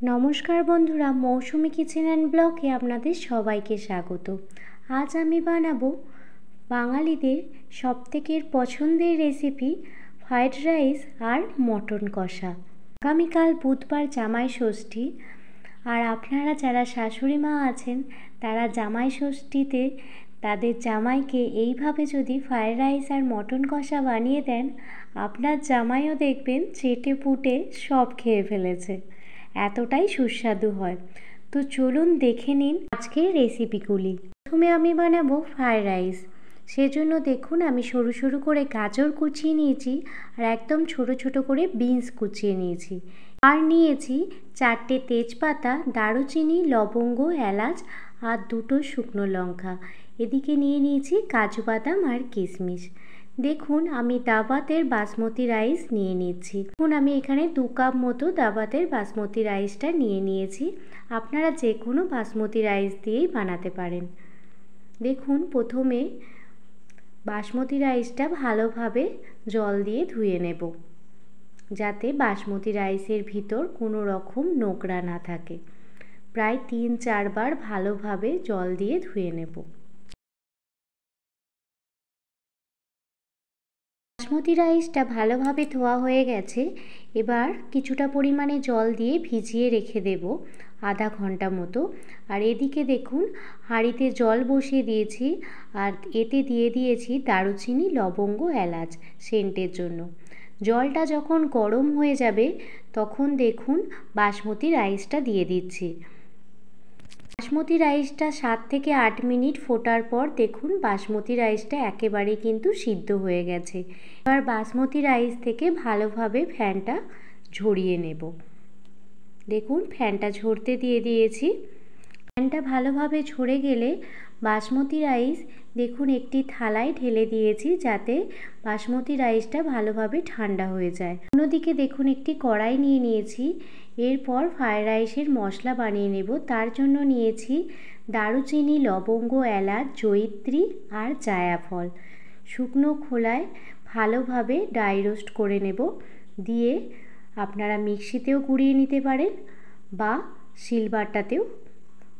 নমস্কার বন্ধুরা, মৌসুমি kitchen and ব্লগে আপনাদের সবাইকে স্বাগত। আজ আমি বানাবো বাঙালিদের সবথেকে পছন্দের রেসিপি ফ্রায়েড রাইস আর মটন কষা। আগামীকাল বুধবার জামাই ষষ্ঠী, আর আপনারা যারা শাশুড়ি মা আছেন তারা জামাই ষষ্ঠীতে তাদের জামাইকে এইভাবে যদি ফ্রায়েড রাইস আর মটন কষা বানিয়ে দেন, আপনার জামাইও দেখবেন চেটে পুটে সব খেয়ে ফেলেছে, এতটাই সুস্বাদু হয়। তো চলুন দেখে নিন আজকের রেসিপিগুলি। প্রথমে আমি বানাবো ফ্রায়েড রাইস। সেজন্য দেখুন আমি সরু সরু করে গাজর কুচিয়ে নিয়েছি আর একদম ছোট ছোট করে বিনস কুচিয়ে নিয়েছি। আর নিয়েছি 4টে তেজপাতা, দারুচিনি, লবঙ্গ, এলাচ আর 2টো শুকনো লঙ্কা। এদিকে নিয়ে নিয়েছি কাজু বাদাম আর কিশমিশ। দেখুন আমি দাবাতের বাসমতি রাইস নিয়ে নিচ্ছি। দেখুন আমি এখানে 2 কাপ মতো দাবাতের বাসমতি রাইসটা নিয়ে নিয়েছি। আপনারা যে কোনো বাসমতি রাইস দিয়েই বানাতে পারেন। দেখুন প্রথমে বাসমতি রাইসটা ভালোভাবে জল দিয়ে ধুয়ে নেব, যাতে বাসমতি রাইসের ভিতর কোনো রকম নোংরা না থাকে। প্রায় 3-4 বার ভালোভাবে জল দিয়ে ধুয়ে নেব। বাসমতি রাইসটা ভালোভাবে ধোয়া হয়ে গেছে। এবার কিছুটা পরিমাণে জল দিয়ে ভিজিয়ে রেখে দেব আধা ঘন্টা মতো। আর এদিকে দেখুন হাঁড়িতে জল বসিয়ে দিয়েছি আর এতে দিয়ে দিয়েছি দারুচিনি, লবঙ্গ, এলাচ সেন্টের জন্য। জলটা যখন গরম হয়ে যাবে তখন দেখুন বাসমতি রাইসটা দিয়ে দিচ্ছি। বাসমতি রাইসটা 7 থেকে 8 মিনিট ফোটার পর দেখুন বাসমতি রাইসটা একেবারে কিন্তু সিদ্ধ হয়ে গেছে। এবার বাসমতি রাইস থেকে ভালোভাবে ফ্যানটা ঝরিয়ে নেব। দেখুন ফ্যানটা ঝরতে দিয়ে দিয়েছি। ফ্যানটা ভালোভাবে ঝরে গেলে বাসমতি রাইস দেখুন একটি থালায় ঢেলে দিয়েছি, যাতে বাসমতি রাইসটা ভালোভাবে ঠান্ডা হয়ে যায়। অন্যদিকে দেখুন একটি কড়াই নিয়ে নিয়েছি। এরপর ফ্রায়েড রাইসের মশলা বানিয়ে নেব। তার জন্য নিয়েছি দারুচিনি, লবঙ্গ, এলাচ, জয়িত্রী আর জায়ফল। শুকনো খোলায় ভালোভাবে ড্রাই রোস্ট করে নেব। দিয়ে আপনারা মিক্সিতেও গুঁড়িয়ে নিতে পারেন বা শিলবাটাতেও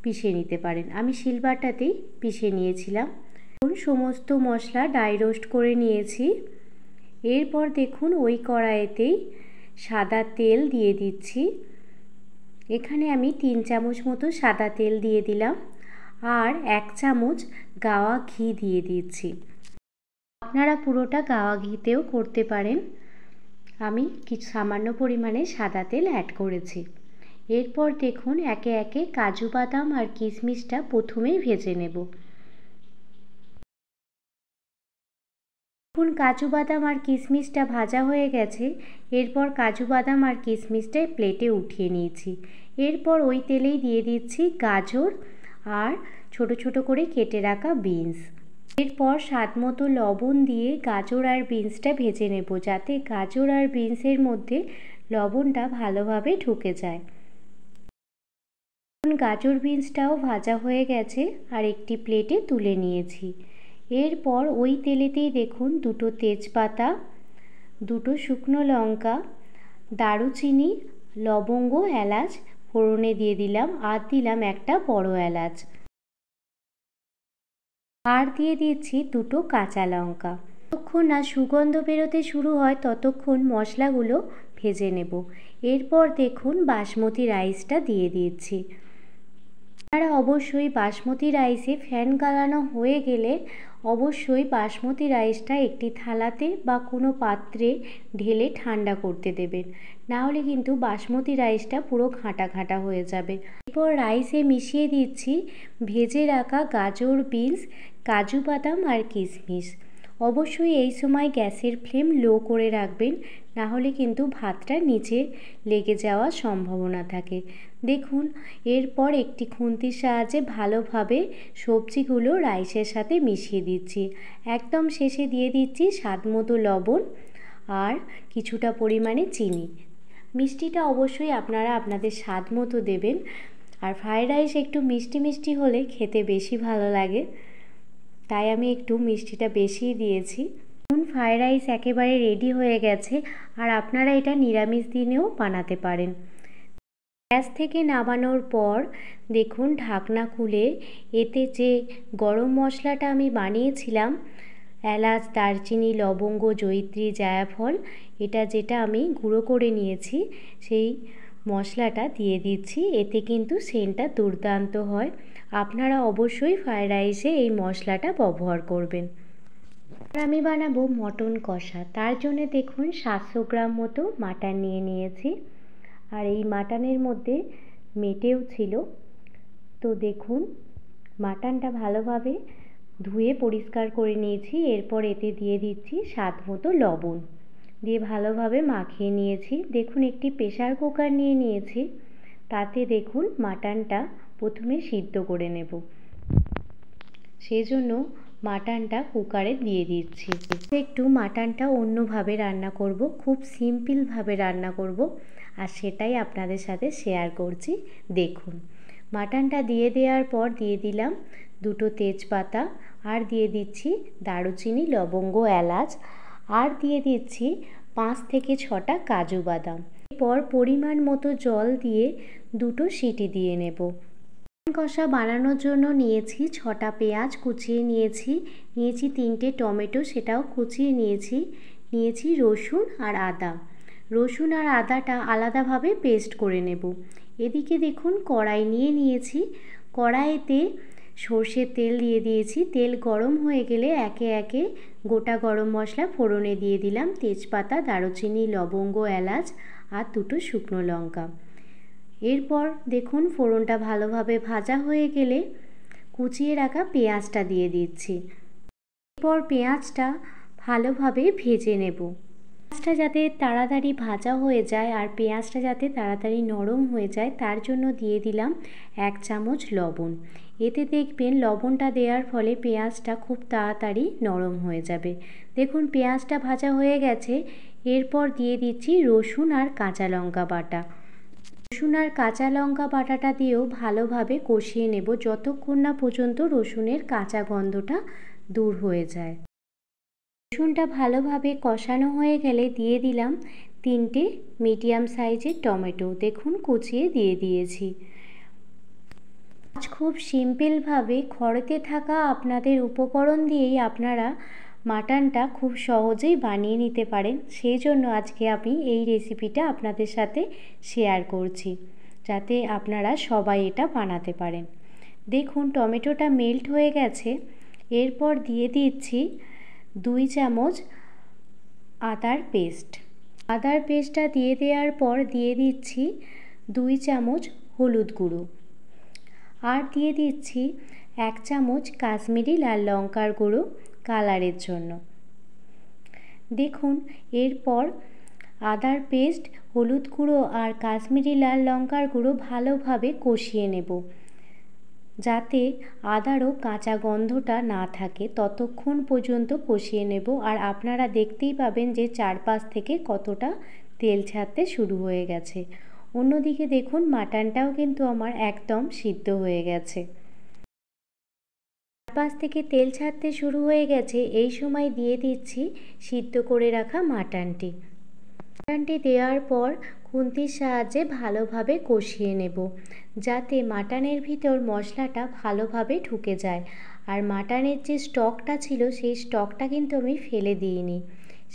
পিষে নিতে পারেন। আমি শিলবাটাতেই পিষে নিয়েছিলাম। সমস্ত মশলা ড্রাই রোস্ট করে নিয়েছি। এরপর দেখুন ওই কড়াইতেই সাদা তেল দিয়ে দিচ্ছি। এখানে আমি 3 চামচ মতো সাদা তেল দিয়ে দিলাম আর 1 চামচ গাওয়া ঘি দিয়ে দিচ্ছি। আপনারা পুরোটা গাওয়া ঘিতেও করতে পারেন। আমি কিছু সামান্য পরিমাণে সাদা তেল অ্যাড করেছি। এরপর দেখুন একে একে কাজু বাদাম আর কিশমিশটা প্রথমেই ভেজে নেব। দেখুন কাজু বাদাম আর কিশমিশটা ভাজা হয়ে গেছে। এরপর কাজু বাদাম আর কিশমিশটা প্লেটে উঠিয়ে নিয়েছি। এরপর ওই তেলেই দিয়ে দিচ্ছি গাজর আর ছোট ছোট করে কেটে রাখা বিনস। এরপর স্বাদ মতো লবণ দিয়ে গাজর আর বিনসটা ভেজে নেব, যাতে গাজর আর বিনসের মধ্যে লবণটা ভালোভাবে ঢুকে যায়। গাজর বিনসটাও ভাজা হয়ে গেছে আর একটি প্লেটে তুলে নিয়েছি। এরপর ওই তেলেতেই দেখুন 2টো তেজপাতা, 2টো শুকনো লঙ্কা, দারুচিনি, লবঙ্গ, এলাচ ফোড়নে দিয়ে দিলাম আর দিলাম একটা বড় এলাচ। আর দিয়ে দিচ্ছি 2টো কাঁচা লঙ্কা। যতক্ষণ না সুগন্ধ বেরোতে শুরু হয় ততক্ষণ মশলাগুলো ভেজে নেব। এরপর দেখুন বাসমতি রাইসটা দিয়ে দিচ্ছি। আপনারা অবশ্যই বাসমতি রাইসে ফ্যান গালানো হয়ে গেলে অবশ্যই বাসমতি রাইসটা একটি থালাতে বা কোনো পাত্রে ঢেলে ঠান্ডা করতে দেবেন, না হলে কিন্তু বাসমতি রাইসটা পুরো ঘাঁটা ঘাঁটা হয়ে যাবে। এরপর রাইসে মিশিয়ে দিচ্ছি ভেজে রাখা গাজর, বিনস, কাজু বাদাম আর কিশমিশ। অবশ্যই এই সময় গ্যাসের ফ্লেম লো করে রাখবেন, না হলে কিন্তু ভাতটা নিচে লেগে যাওয়ার সম্ভাবনা থাকে। দেখুন এরপর একটি খুন্তির সাহায্যে ভালোভাবে সবজিগুলো রাইসের সাথে মিশিয়ে দিচ্ছি। একদম শেষে দিয়ে দিচ্ছি স্বাদ মতো লবণ আর কিছুটা পরিমাণে চিনি। মিষ্টিটা অবশ্যই আপনারা আপনাদের স্বাদ মতো দেবেন। আর ফ্রায়েড রাইস একটু মিষ্টি মিষ্টি হলে খেতে বেশি ভালো লাগে, তাই আমি একটু মিষ্টিটা বেশিই দিয়েছি। এখন ফ্রায়েড রাইস একেবারে রেডি হয়ে গেছে। আর আপনারা এটা নিরামিষ দিনেও বানাতে পারেন। গ্যাস থেকে নামানোর পর দেখুন ঢাকনা খুলে এতে যে গরম মশলাটা আমি বানিয়েছিলাম, এলাচ, দারচিনি, লবঙ্গ, জয়িত্রী, জায়ফল, যেটা আমি গুঁড়ো করে নিয়েছি, সেই মশলাটা দিয়ে দিচ্ছি। এতে কিন্তু সেন্টটা দুর্দান্ত হয়। আপনারা অবশ্যই ফ্রায়েড রাইসে এই মশলাটা ব্যবহার করবেন। আর আমি বানাবো মটন কষা। তার জন্য দেখুন 700 গ্রাম মতো মাটন নিয়ে নিয়েছি। আর এই মাটনের মধ্যে মেটেও ছিল। তো দেখুন মাটনটা ভালোভাবে ধুয়ে পরিষ্কার করে নিয়েছি। এরপর এতে দিয়ে দিচ্ছি স্বাদ মতো লবণ, দিয়ে ভালোভাবে মাখিয়ে নিয়েছি। দেখুন একটি প্রেসার কুকার নিয়ে নিয়েছি, তাতে দেখুন মাটনটা প্রথমে সিদ্ধ করে নেব। সেই জন্য মাটনটা কুকারে দিয়ে দিচ্ছি। একটু মাটনটা অন্যভাবে রান্না করব, খুব সিম্পলভাবে রান্না করব, আর সেটাই আপনাদের সাথে শেয়ার করছি। দেখুন মাটনটা দিয়ে দেওয়ার পর দিয়ে দিলাম 2টো তেজপাতা, আর দিয়ে দিচ্ছি দারুচিনি, লবঙ্গ, এলাচ, আর দিয়ে দিচ্ছি 5 থেকে 6টা কাজু বাদাম। এরপর পরিমাণ মতো জল দিয়ে 2টো সিটি দিয়ে নেব। কষা বানানোর জন্য নিয়েছি 6টা পেঁয়াজ কুচিয়ে নিয়েছি, 3টে টমেটো সেটাও কুচিয়ে নিয়েছি রসুন আর আদা। রসুন আর আদাটা আলাদাভাবে পেস্ট করে নেব। এদিকে দেখুন কড়াই নিয়ে নিয়েছি, কড়াইতে সর্ষের তেল দিয়ে দিয়েছি। তেল গরম হয়ে গেলে একে একে গোটা গরম মশলা ফোড়নে দিয়ে দিলাম, তেজপাতা, দারুচিনি, লবঙ্গ, এলাচ আর 2টো শুকনো লঙ্কা। এরপর দেখুন ফোড়নটা ভালোভাবে ভাজা হয়ে গেলে কুচিয়ে রাখা পেঁয়াজটা দিয়ে দিচ্ছি। এরপর পেঁয়াজটা ভালোভাবে ভেজে নেব। পেঁয়াজটা যাতে তাড়াতাড়ি ভাজা হয়ে যায় আর পেঁয়াজটা যাতে তাড়াতাড়ি নরম হয়ে যায়, তার জন্য দিয়ে দিলাম 1 চামচ লবণ। এতে দেখবেন লবণটা দেওয়ার ফলে পেঁয়াজটা খুব তাড়াতাড়ি নরম হয়ে যাবে। দেখুন পেঁয়াজটা ভাজা হয়ে গেছে। এরপর দিয়ে দিচ্ছি রসুন আর কাঁচা লঙ্কা বাটা। রসুন আর কাঁচা লঙ্কা বাটাটা দিয়েও ভালোভাবে কষিয়ে নেব, যতক্ষণ না পর্যন্ত রসুনের কাঁচা গন্ধটা দূর হয়ে যায়। রসুনটা ভালোভাবে কষানো হয়ে গেলে দিয়ে দিলাম 3টে মিডিয়াম সাইজের টমেটো, দেখুন কুচিয়ে দিয়ে দিয়েছি। আজ খুব সিম্পলভাবে ঘরেতে থাকা আপনাদের উপকরণ দিয়েই আপনারা মাটনটা খুব সহজেই বানিয়ে নিতে পারেন। সেই জন্য আজকে আমি এই রেসিপিটা আপনাদের সাথে শেয়ার করছি, যাতে আপনারা সবাই এটা বানাতে পারেন। দেখুন টমেটোটা মেল্ট হয়ে গেছে। এরপর দিয়ে দিচ্ছি 2 চামচ আদার পেস্ট। আদার পেস্টটা দিয়ে দেওয়ার পর দিয়ে দিচ্ছি 2 চামচ হলুদ গুঁড়ো, আর দিয়ে দিচ্ছি 1 চামচ কাশ্মীরি লাল লঙ্কার গুঁড়ো কালারের জন্য। দেখুন এরপর আদার পেস্ট, হলুদ গুঁড়ো আর কাশ্মীরি লাল লঙ্কার গুঁড়ো ভালোভাবে কষিয়ে নেব, যাতে আদারও কাঁচা গন্ধটা না থাকে, ততক্ষণ পর্যন্ত কষিয়ে নেব। আর আপনারা দেখতেই পাবেন যে চারপাশ থেকে কতটা তেল ছাড়তে শুরু হয়ে গেছে। অন্যদিকে দেখুন মাটনটাও কিন্তু আমার একদম সিদ্ধ হয়ে গেছে, চারপাশ থেকে তেল ছাড়তে শুরু হয়ে গেছে। এই সময় দিয়ে দিচ্ছি সিদ্ধ করে রাখা মাটনটি। মাটনটি দেওয়ার পর খুন্তির সাহায্যে ভালোভাবে কষিয়ে নেব, যাতে মাটনের ভিতর মশলাটা ভালোভাবে ঢুকে যায়। আর মাটনের যে স্টকটা ছিল সেই স্টকটা কিন্তু আমি ফেলে দিইনি,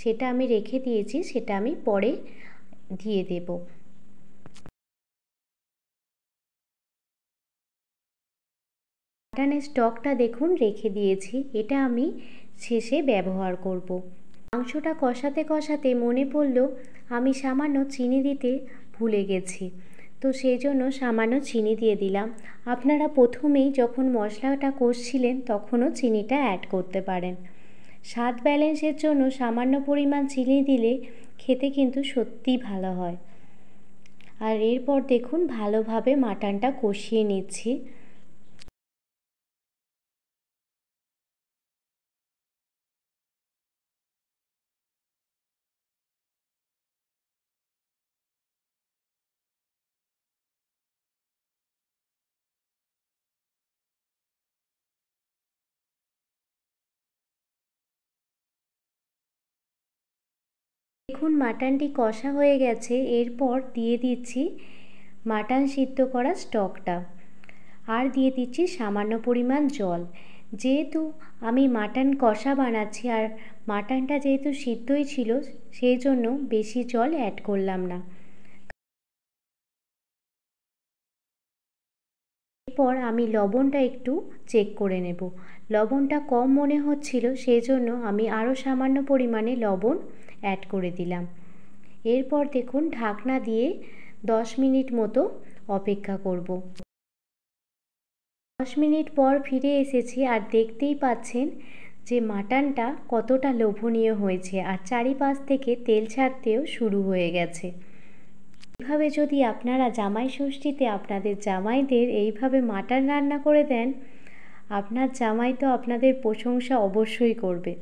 সেটা আমি রেখে দিয়েছি, সেটা আমি পরে দিয়ে দেব। মাটনের স্টকটা দেখুন রেখে দিয়েছি, এটা আমি শেষে ব্যবহার করব। মাংসটা কষাতে কষাতে মনে পড়ল আমি সামান্য চিনি দিতে ভুলে গেছি, তো সেই জন্য সামান্য চিনি দিয়ে দিলাম। আপনারা প্রথমেই যখন মশলাটা কষছিলেন তখনও চিনিটা অ্যাড করতে পারেন। স্বাদ ব্যালেন্সের জন্য সামান্য পরিমাণ চিনি দিলে খেতে কিন্তু সত্যিই ভালো হয়। আর এরপর দেখুন ভালোভাবে মাটনটা কষিয়ে নিচ্ছি। দেখুন মাটনটি কষা হয়ে গেছে। এরপর দিয়ে দিচ্ছি মাটন সিদ্ধ করা স্টকটা, আর দিয়ে দিচ্ছি সামান্য পরিমাণ জল। যেহেতু আমি মাটন কষা বানাচ্ছি আর মাটনটা যেহেতু সিদ্ধই ছিল, সেই জন্য বেশি জল অ্যাড করলাম না। এরপর আমি লবণটা একটু চেক করে নেব। লবণটা কম মনে হচ্ছিল, সেই জন্য আমি আরও সামান্য পরিমাণে লবণ অ্যাড করে দিলাম। এরপর দেখুন ঢাকনা দিয়ে 10 মিনিট মতো অপেক্ষা করব। 10 মিনিট পর ফিরে এসেছি আর দেখতেই পাচ্ছেন যে মাটনটা কতটা লোভনীয় হয়েছে আর চারিপাশ থেকে তেল ছাড়তেও শুরু হয়ে গেছে। এইভাবে যদি আপনারা জামাই ষষ্ঠীতে আপনাদের জামাইদের এইভাবে মাটন রান্না করে দেন, আপনার জামাই তো আপনাদের প্রশংসা অবশ্যই করবে।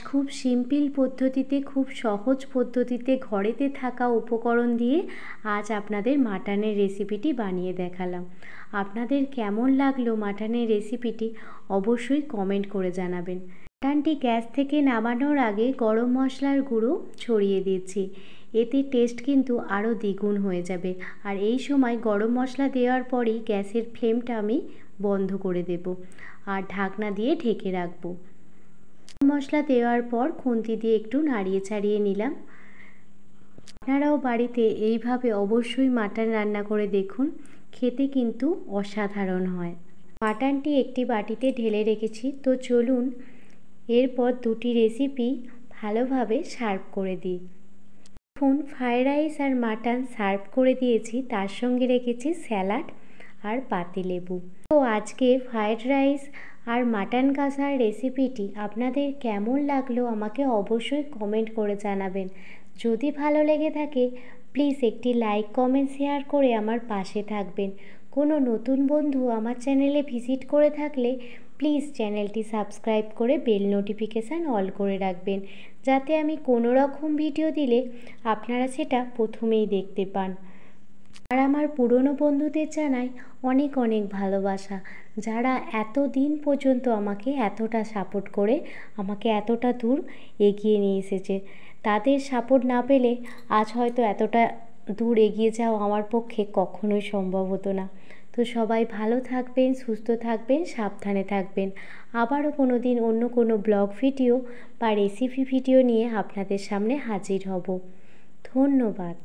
খুব সিম্পল পদ্ধতিতে, খুব সহজ পদ্ধতিতে ঘরেতে থাকা উপকরণ দিয়ে আজ আপনাদের মাটনের রেসিপিটি বানিয়ে দেখালাম। আপনাদের কেমন লাগলো মাটনের রেসিপিটি অবশ্যই কমেন্ট করে জানাবেন। মাটনটি গ্যাস থেকে নামানোর আগে গরম মশলার গুঁড়ো ছড়িয়ে দিচ্ছি, এতে টেস্ট কিন্তু আরও দ্বিগুণ হয়ে যাবে। আর এই সময় গরম মশলা দেওয়ার পরেই গ্যাসের ফ্লেমটা আমি বন্ধ করে দেব আর ঢাকনা দিয়ে ঢেকে রাখবো। মশলা দেওয়ার পর খুন্তি দিয়ে একটু নাড়িয়ে ছাড়িয়ে নিলাম। আপনারাও বাড়িতে এইভাবে অবশ্যই মাটন রান্না করে দেখুন, খেতে কিন্তু অসাধারণ হয়। মাটনটি একটি বাটিতে ঢেলে রেখেছি, তো চলুন এরপর দুটি রেসিপি ভালোভাবে সার্ভ করে দিই। দেখুন ফ্রাইড রাইস আর মাটন সার্ভ করে দিয়েছি, তার সঙ্গে রেখেছি স্যালাড আর পাতিলেবু। তো আজকে ফ্রাইড রাইস আর মাটন কষার রেসিপিটি আপনাদের কেমন লাগলো আমাকে অবশ্যই কমেন্ট করে জানাবেন। যদি ভালো লেগে থাকে প্লিজ একটি লাইক, কমেন্ট, শেয়ার করে আমার পাশে থাকবেন। কোনো নতুন বন্ধু আমার চ্যানেলে ভিজিট করে থাকলে প্লিজ চ্যানেলটি সাবস্ক্রাইব করে বেল নোটিফিকেশান অল করে রাখবেন, যাতে আমি কোনো রকম ভিডিও দিলে আপনারা সেটা প্রথমেই দেখতে পান। আর আমার পুরনো বন্ধুদের জানাই অনেক অনেক ভালোবাসা, যারা এত দিন পর্যন্ত আমাকে এতটা সাপোর্ট করে আমাকে এতটা দূর এগিয়ে নিয়ে এসেছে। তাদের সাপোর্ট না পেলে আজ হয়তো এতটা দূর এগিয়ে যাওয়া আমার পক্ষে কখনোই সম্ভব হতো না। তো সবাই ভালো থাকবেন, সুস্থ থাকবেন, সাবধানে থাকবেন। আবারও কোনো দিন অন্য কোনো ব্লগ ভিডিও বা রেসিপি ভিডিও নিয়ে আপনাদের সামনে হাজির হব। ধন্যবাদ।